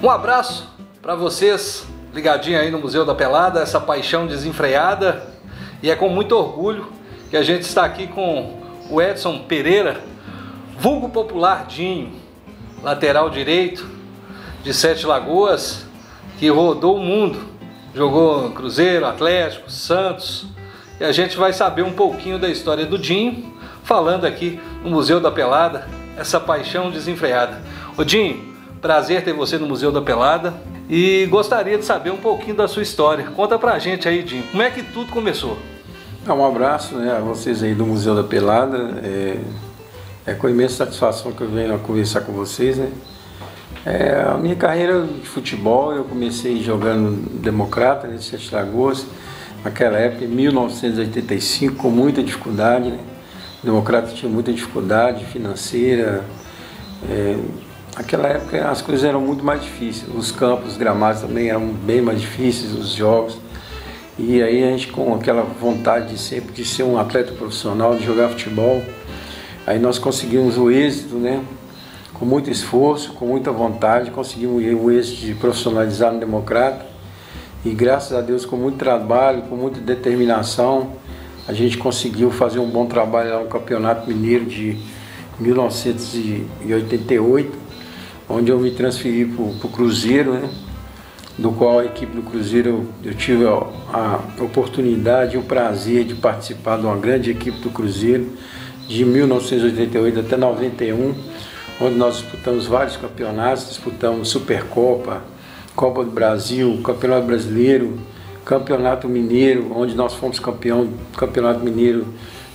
Um abraço para vocês, ligadinho aí no Museu da Pelada, essa paixão desenfreada. E é com muito orgulho que a gente está aqui com o Edson Pereira, vulgo popular Dinho, lateral direito de Sete Lagoas, que rodou o mundo, jogou Cruzeiro, Atlético, Santos. E a gente vai saber um pouquinho da história do Dinho, falando aqui no Museu da Pelada, essa paixão desenfreada. Ô Dinho, prazer ter você no Museu da Pelada e gostaria de saber um pouquinho da sua história. Conta pra gente aí, Dinho, como é que tudo começou? Um abraço, né, a vocês aí do Museu da Pelada. É com imensa satisfação que eu venho a conversar com vocês, né? A minha carreira de futebol, eu comecei jogando Democrata, né, de Sete Lagoas, naquela época, em 1985, com muita dificuldade, né? O Democrata tinha muita dificuldade financeira. Naquela época as coisas eram muito mais difíceis, os campos, os gramados também eram bem mais difíceis, os jogos. E aí a gente, com aquela vontade de sempre de ser um atleta profissional, de jogar futebol, aí nós conseguimos o êxito, né? Com muito esforço, com muita vontade, conseguimos o êxito de profissionalizar no Democrata. E graças a Deus, com muito trabalho, com muita determinação, a gente conseguiu fazer um bom trabalho lá no Campeonato Mineiro de 1988, onde eu me transferi para o Cruzeiro, né? Do qual a equipe do Cruzeiro, eu tive a oportunidade e o prazer de participar de uma grande equipe do Cruzeiro, de 1988 até 91, onde nós disputamos vários campeonatos, disputamos Supercopa, Copa do Brasil, Campeonato Brasileiro, Campeonato Mineiro, onde nós fomos campeão do Campeonato Mineiro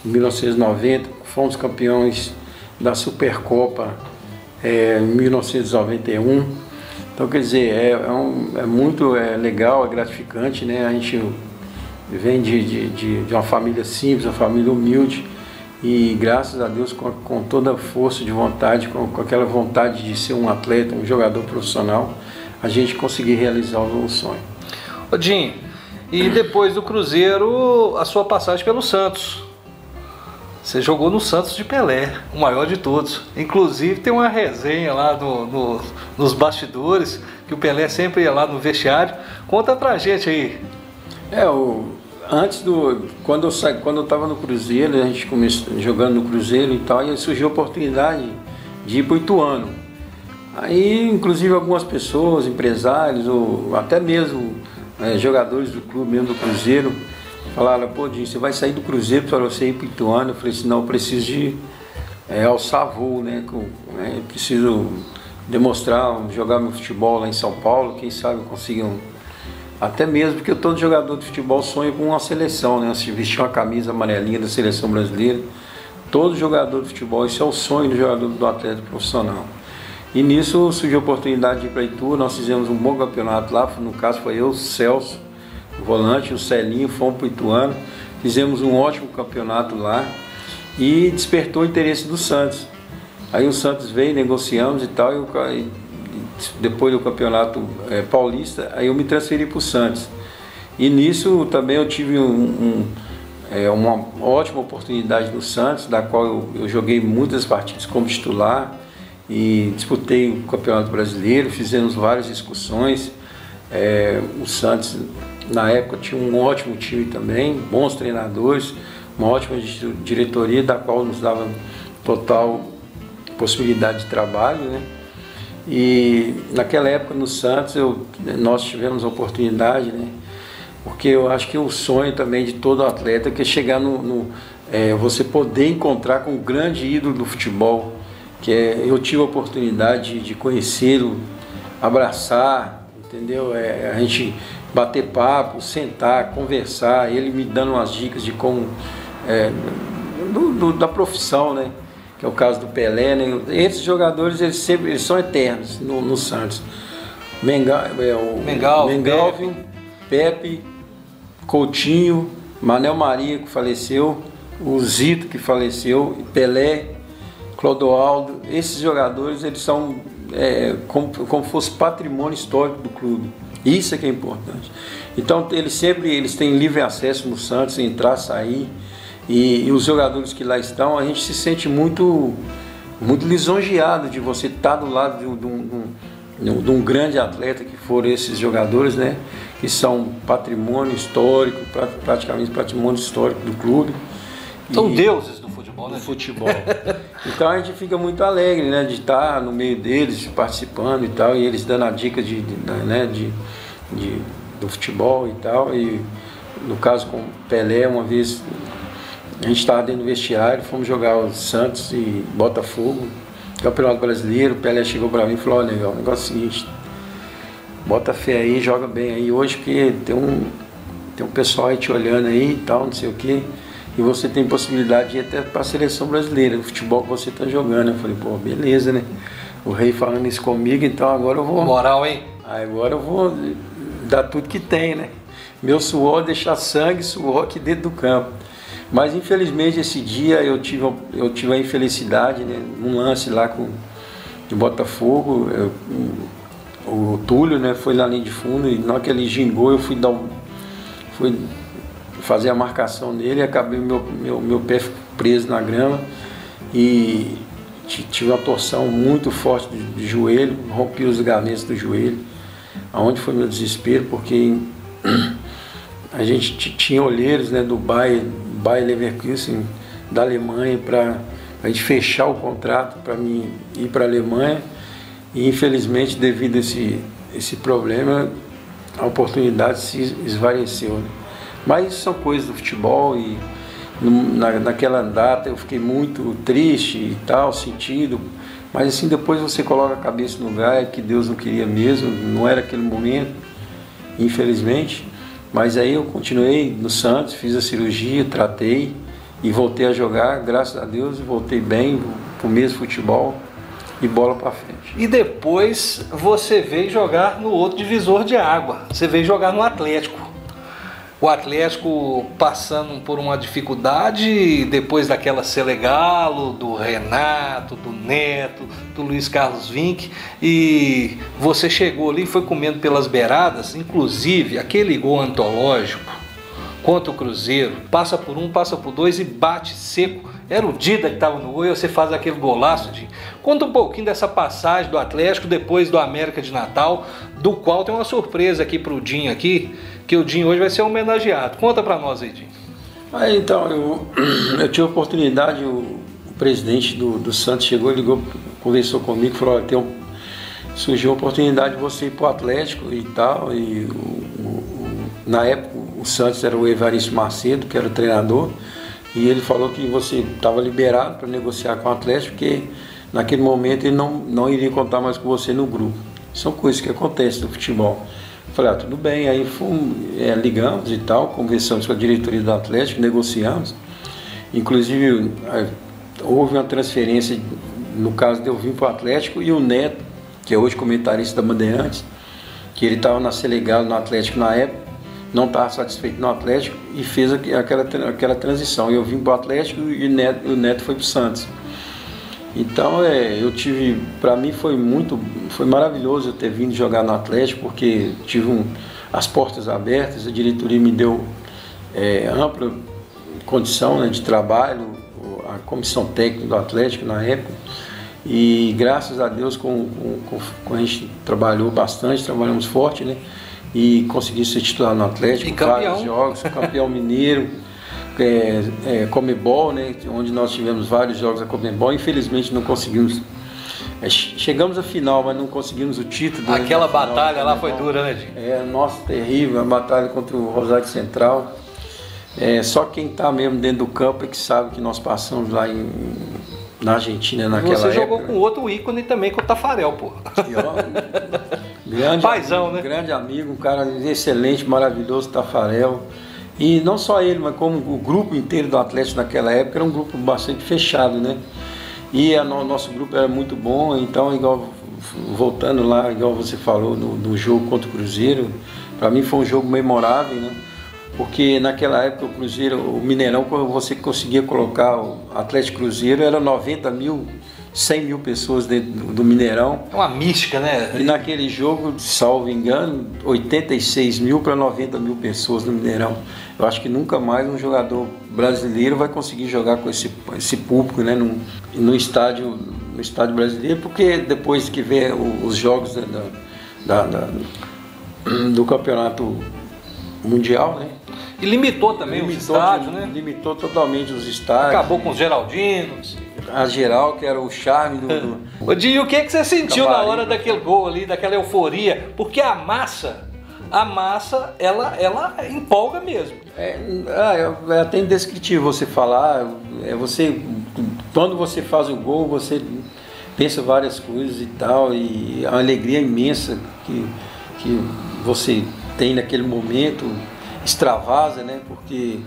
em 1990, fomos campeões da Supercopa em 1991. Então, quer dizer, é muito legal, é gratificante, né? A gente vem de uma família simples, uma família humilde, e graças a Deus, com toda a força de vontade, com aquela vontade de ser um atleta, um jogador profissional, a gente conseguir realizar o sonho. Ô Dinho, e depois do Cruzeiro, a sua passagem pelo Santos. Você jogou no Santos de Pelé, o maior de todos. Inclusive tem uma resenha lá nos bastidores, que o Pelé sempre ia lá no vestiário. Conta pra gente aí. Quando eu estava no Cruzeiro, a gente começou jogando no Cruzeiro e tal, e surgiu a oportunidade de ir para o Ituano. Aí, inclusive, algumas pessoas, empresários, ou até mesmo jogadores do clube, mesmo do Cruzeiro, falaram: pô, Dinho, você vai sair do Cruzeiro para você ir para o Ituano? Eu falei assim: não, eu preciso de alçar voo, né? Eu preciso demonstrar, jogar meu futebol lá em São Paulo, quem sabe eu consiga até mesmo, porque todo jogador de futebol sonha com uma seleção, né? Se vestir uma camisa amarelinha da seleção brasileira, todo jogador de futebol, isso é o sonho do jogador, do atleta profissional. E nisso surgiu a oportunidade de ir para Itu, nós fizemos um bom campeonato lá, no caso foi eu, o Celso, o volante, o Celinho, fomos para o Ituano, fizemos um ótimo campeonato lá e despertou o interesse do Santos. Aí o Santos veio, negociamos e tal, e depois do campeonato paulista, aí eu me transferi para o Santos. E nisso também eu tive uma ótima oportunidade no Santos, da qual eu joguei muitas partidas como titular e disputei o Campeonato Brasileiro, fizemos várias discussões. O Santos, na época, tinha um ótimo time também, bons treinadores, uma ótima diretoria, da qual nos dava total possibilidade de trabalho, né? E naquela época no Santos nós tivemos a oportunidade, né? Porque eu acho que o sonho também de todo atleta é chegar você poder encontrar com um grande ídolo do futebol, eu tive a oportunidade de conhecê-lo, abraçar, entendeu? A gente bater papo, sentar, conversar, ele me dando umas dicas de como da profissão, né? Que é o caso do Pelé, né? Esses jogadores eles são eternos no Santos. Mengalvio, Pepe, Coutinho, Manel Maria, que faleceu, o Zito, que faleceu, Pelé, Clodoaldo. Esses jogadores eles são como fosse patrimônio histórico do clube. Isso é que é importante. Então eles têm livre acesso no Santos, entrar, sair. E os jogadores que lá estão, a gente se sente muito lisonjeado de você estar do lado de um grande atleta que foram esses jogadores, né? Que são patrimônio histórico, praticamente patrimônio histórico do clube. São deuses do futebol, né? Do futebol. Então a gente fica muito alegre, né? De estar no meio deles, participando e tal, e eles dando a dica do futebol e tal. E no caso com o Pelé, uma vez a gente estava dentro do vestiário, fomos jogar o Santos e Botafogo, Campeonato Brasileiro. O Pelé chegou para mim e falou: olha, o negócio é o seguinte, bota fé aí, joga bem aí hoje, porque tem um pessoal aí te olhando aí e tal, não sei o que, e você tem possibilidade de ir até para a seleção brasileira, o futebol que você está jogando. Eu falei: pô, beleza, né? O rei falando isso comigo, então agora eu vou... Moral, hein? Agora eu vou dar tudo que tem, né? Meu suor, deixar sangue, suor aqui dentro do campo. Mas infelizmente esse dia eu tive a infelicidade, né? Um lance lá de Botafogo, o Túlio, né, foi na linha de fundo, e na hora que ele gingou eu fui fazer a marcação nele, e acabei meu pé preso na grama e tive uma torção muito forte de joelho, rompi os ligamentos do joelho, aonde foi meu desespero, porque a gente tinha olheiros, né, do Bayer Leverkusen da Alemanha para a gente fechar o contrato para mim ir para a Alemanha. E infelizmente, devido a esse problema, a oportunidade se esvaeceu, né? Mas isso são coisas do futebol, e naquela data eu fiquei muito triste e tal, sentido. Mas assim, depois você coloca a cabeça no lugar, que Deus não queria mesmo, não era aquele momento, infelizmente. Mas aí eu continuei no Santos, fiz a cirurgia, tratei e voltei a jogar, graças a Deus, voltei bem pro mesmo futebol. E bola para frente. E depois você veio jogar no outro divisor de água. Você veio jogar no Atlético. O Atlético passando por uma dificuldade depois daquela Selegalo, do Renato, do Neto, do Luiz Carlos Vinck. E você chegou ali e foi comendo pelas beiradas. Inclusive aquele gol antológico contra o Cruzeiro. Passa por um, passa por dois e bate seco. Era o Dida que estava no gol e você faz aquele golaço. Conta um pouquinho dessa passagem do Atlético depois do América de Natal, do qual tem uma surpresa aqui para o Dinho aqui, que o Dinho hoje vai ser homenageado. Conta para nós aí, Dinho. Então, eu tive a oportunidade, o presidente do Santos chegou, ligou, conversou comigo, falou: olha, surgiu a oportunidade de você ir para o Atlético e tal. E na época o Santos era o Evaristo Macedo, que era o treinador. E ele falou que você estava liberado para negociar com o Atlético, porque naquele momento ele não iria contar mais com você no grupo. São coisas que acontecem no futebol. Eu falei: tudo bem. Aí ligamos e tal, conversamos com a diretoria do Atlético, negociamos. Inclusive houve uma transferência, no caso de eu vir para o Atlético, e o Neto, que é hoje comentarista da Bandeirantes, que ele estava na Selegalo, no Atlético na época, não estava satisfeito no Atlético e fez aquela transição. Eu vim para o Atlético e o Neto foi para o Santos. Então para mim foi maravilhoso eu ter vindo jogar no Atlético, porque tive as portas abertas, a diretoria me deu ampla condição, né, de trabalho, a comissão técnica do Atlético na época. E graças a Deus a gente trabalhou bastante, trabalhamos forte, né? E consegui ser titular no Atlético, vários jogos, campeão mineiro, Comebol, né, onde nós tivemos vários jogos a Comebol. Infelizmente não conseguimos, chegamos à final, mas não conseguimos o título. Aquela batalha lá foi dura, né, Dinho? Nossa, terrível, a batalha contra o Rosário Central. Só quem está mesmo dentro do campo é que sabe que nós passamos lá na Argentina naquela época. Você jogou com outro ícone também, com o Tafarel, pô. Grande paizão, amigo, né? Grande amigo, um cara excelente, maravilhoso, Tafarel. E não só ele, mas como o grupo inteiro do Atlético naquela época era um grupo bastante fechado, né? E nosso grupo era muito bom, então, voltando lá, igual você falou, no jogo contra o Cruzeiro, para mim foi um jogo memorável, né? Porque naquela época o Cruzeiro, o Mineirão, quando você conseguia colocar o Atlético Cruzeiro, era 90 mil, 100 mil pessoas dentro do Mineirão. É uma mística, né? E naquele jogo, salvo engano, 86 mil para 90 mil pessoas no Mineirão. Eu acho que nunca mais um jogador brasileiro vai conseguir jogar com esse público, né? No estádio no Estádio Brasileiro, porque depois que vê os jogos do Campeonato Mundial, né? E limitou também os estádios, né? Limitou totalmente os estádios. Acabou com os Geraldinos. A geral, que era o charme Ô Dinho, o que você sentiu na hora daquele gol ali, daquela euforia? Porque a massa, ela empolga mesmo. É até indescritível você falar. Quando você faz o gol, você pensa várias coisas e tal, e a alegria imensa que você tem naquele momento extravasa, né? Porque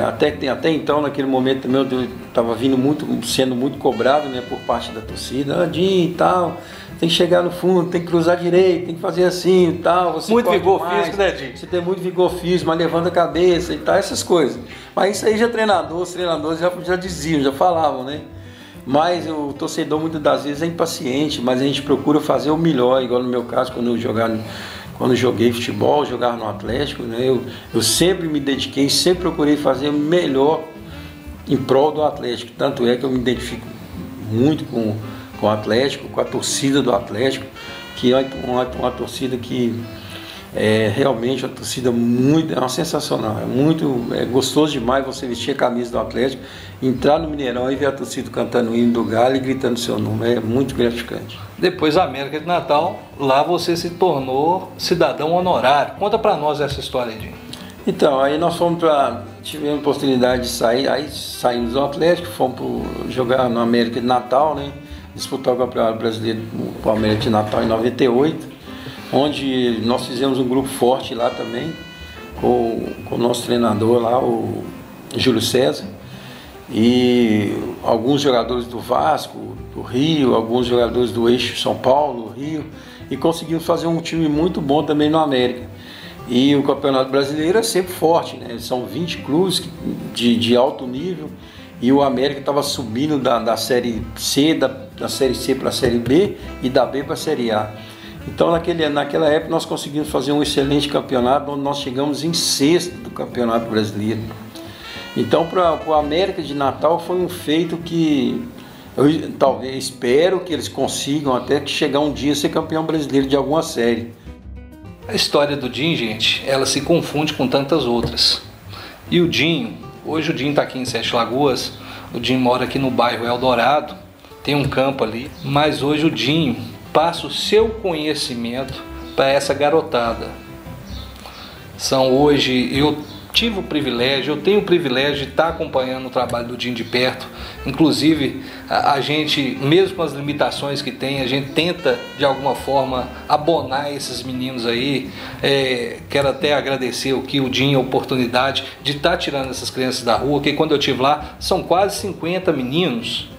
até então, naquele momento também, eu estava sendo muito cobrado, né, por parte da torcida. Dinho e tal, tem que chegar no fundo, tem que cruzar direito, tem que fazer assim e tal. Você muito vigor físico, né, Dinho? Você tem muito vigor físico, mas levanta a cabeça e tal, essas coisas. Mas isso aí os treinadores já diziam, já falavam, né? Mas o torcedor muitas das vezes é impaciente, mas a gente procura fazer o melhor, igual no meu caso, quando eu joguei futebol, jogava no Atlético, né? Eu sempre me dediquei, sempre procurei fazer o melhor em prol do Atlético. Tanto é que eu me identifico muito com o Atlético, com a torcida do Atlético, que é uma torcida que realmente uma torcida uma sensacional. É gostoso demais você vestir a camisa do Atlético, entrar no Mineirão e ver a torcida cantando o hino do Galo e gritando seu nome. É muito gratificante. Depois da América de Natal, lá você se tornou cidadão honorário. Conta pra nós essa história, Dinho. Então, aí nós tivemos a oportunidade de sair, aí saímos do Atlético, fomos jogar na América de Natal, né? Disputar o Campeonato Brasileiro com a América de Natal em 98, onde nós fizemos um grupo forte lá também, com o nosso treinador lá, o Júlio César, e alguns jogadores do Vasco, do Rio, alguns jogadores do eixo São Paulo, Rio, e conseguimos fazer um time muito bom também no América. E o Campeonato Brasileiro é sempre forte, né? São 20 clubes de alto nível, e o América estava subindo da Série C, da Série C para a Série B e da B para a Série A. Então naquela época nós conseguimos fazer um excelente campeonato, onde nós chegamos em sexto do Campeonato Brasileiro. Então para o América de Natal foi um feito que espero que eles consigam até que chegar um dia ser campeão brasileiro de alguma série. A história do Dinho, gente, ela se confunde com tantas outras. E o Dinho, hoje o Dinho está aqui em Sete Lagoas, o Dinho mora aqui no bairro Eldorado, tem um campo ali, mas hoje o Dinho passa o seu conhecimento para essa garotada. Eu tenho o privilégio de estar acompanhando o trabalho do Dinho de perto. Inclusive, a gente, mesmo com as limitações que tem, a gente tenta de alguma forma abonar esses meninos aí. Quero até agradecer o Dinho a oportunidade de estar tirando essas crianças da rua, que quando eu estive lá, são quase 50 meninos.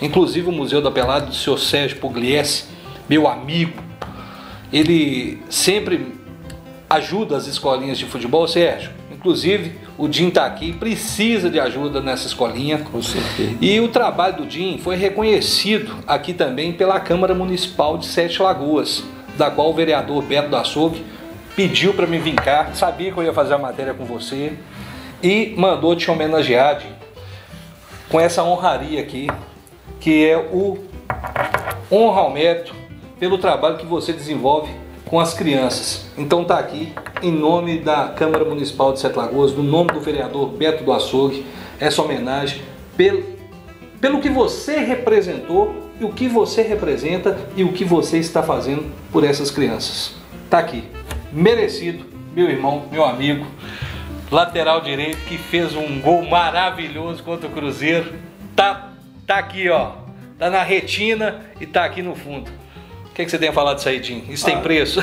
Inclusive o Museu da Pelada do Sr. Sérgio Pugliese, meu amigo, ele sempre ajuda as escolinhas de futebol, Sérgio. Inclusive, o Dinho está aqui, precisa de ajuda nessa escolinha. Com certeza. E o trabalho do Dinho foi reconhecido aqui também pela Câmara Municipal de Sete Lagoas, da qual o vereador Beto do Açougue pediu para mim vir cá, sabia que eu ia fazer a matéria com você, e mandou te homenagear, Dinho, com essa honraria aqui, que é o Honra ao Mérito pelo trabalho que você desenvolve com as crianças. Então tá aqui, em nome da Câmara Municipal de Sete Lagoas, no nome do vereador Beto do Açougue, essa homenagem pelo que você representou e o que você representa e o que você está fazendo por essas crianças. Tá aqui, merecido, meu irmão, meu amigo, lateral direito, que fez um gol maravilhoso contra o Cruzeiro. Tá aqui, ó, tá na retina e tá aqui no fundo. O que você tem a falar disso aí, Dinho? Isso tem preço?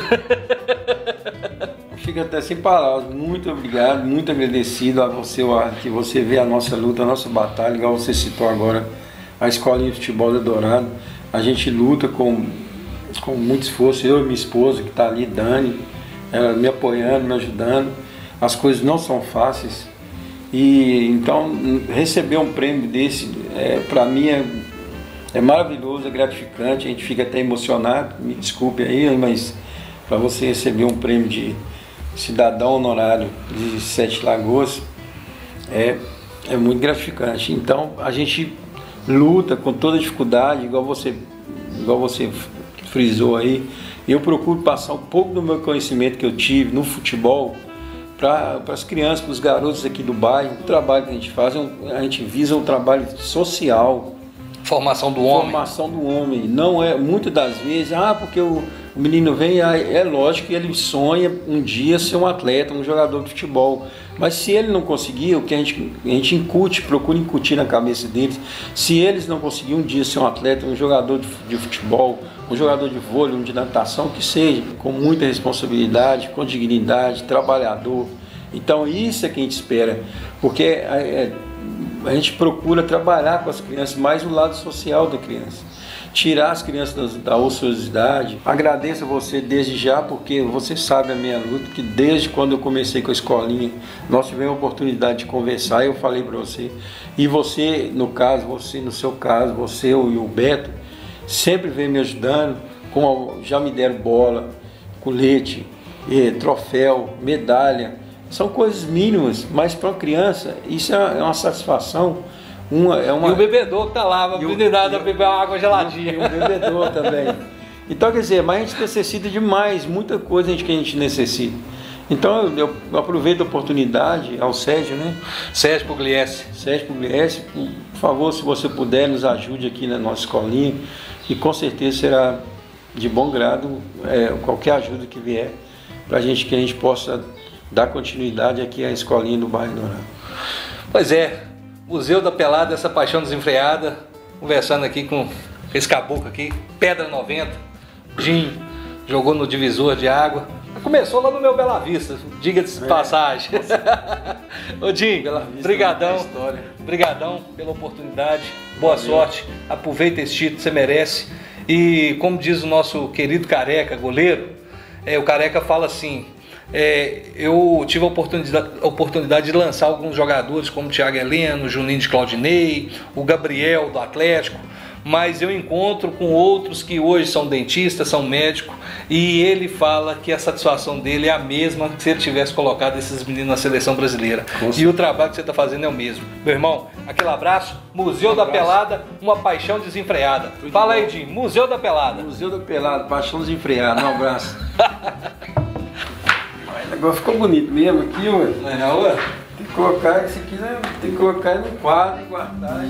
Fico até sem palavras. Muito obrigado, muito agradecido a você, que você vê a nossa luta, a nossa batalha, igual você citou agora, a Escolinha de Futebol do Eldorado. A gente luta com muito esforço, eu e minha esposa, que está ali, Dani, ela me apoiando, me ajudando. As coisas não são fáceis. E então, receber um prêmio desse, para mim, é maravilhoso, é gratificante, a gente fica até emocionado, me desculpe aí, mas para você receber um prêmio de cidadão honorário de Sete Lagoas é muito gratificante. Então a gente luta com toda dificuldade, igual você frisou aí. Eu procuro passar um pouco do meu conhecimento que eu tive no futebol para as crianças, para os garotos aqui do bairro. O trabalho que a gente faz, a gente visa um trabalho social. Formação do homem. Formação do homem. Não é, muitas das vezes, porque o menino vem, é lógico que ele sonha um dia ser um atleta, um jogador de futebol. Mas se ele não conseguir, o que a gente incute, procura incutir na cabeça deles, se eles não conseguirem um dia ser um atleta, um jogador de futebol, um jogador de vôlei, um de natação, que seja, com muita responsabilidade, com dignidade, trabalhador. Então isso é que a gente espera, porque a gente procura trabalhar com as crianças, mais o lado social da criança. Tirar as crianças da ociosidade. Agradeço a você desde já, porque você sabe a minha luta, que desde quando eu comecei com a escolinha, nós tivemos a oportunidade de conversar, eu falei para você. E você, no seu caso, você e o Beto, sempre vem me ajudando, já me deram bola, colete, troféu, medalha. São coisas mínimas, mas para uma criança isso é uma satisfação. E o bebedor que está lá, a oportunidade de beber uma água geladinha. E o bebedor também. Então, quer dizer, mas a gente necessita de mais, muita coisa que a gente necessita. Então eu aproveito a oportunidade ao Sérgio, né? Sérgio Pugliese, por favor, se você puder, nos ajude aqui na nossa escolinha, e com certeza será de bom grado qualquer ajuda que vier, para que a gente possa dar continuidade aqui à escolinha do bairro Dourado. Pois é, Museu da Pelada, essa paixão desenfreada, conversando aqui com esse caboclo aqui, Pedra 90, Jim, jogou no divisor de água, começou lá no meu Bela Vista, diga-se de passagem. Ô Jim, brigadão pela oportunidade, boa sorte, aproveita esse título, você merece. E como diz o nosso querido Careca, goleiro, o Careca fala assim, eu tive a oportunidade de lançar alguns jogadores como o Thiago Heleno, o Juninho de Claudinei, o Gabriel do Atlético, mas eu encontro com outros que hoje são dentistas, são médicos, e ele fala que a satisfação dele é a mesma que se ele tivesse colocado esses meninos na seleção brasileira. E o trabalho que você está fazendo é o mesmo. Meu irmão, aquele abraço, Museu da Pelada, uma paixão desenfreada. Fala aí, Jim, Museu da Pelada. Museu da Pelada, paixão desenfreada, um abraço. Agora ficou bonito mesmo aqui, ué. Não é, ué? Tem que colocar isso aqui, né? Tem que colocar no quadro e guardar.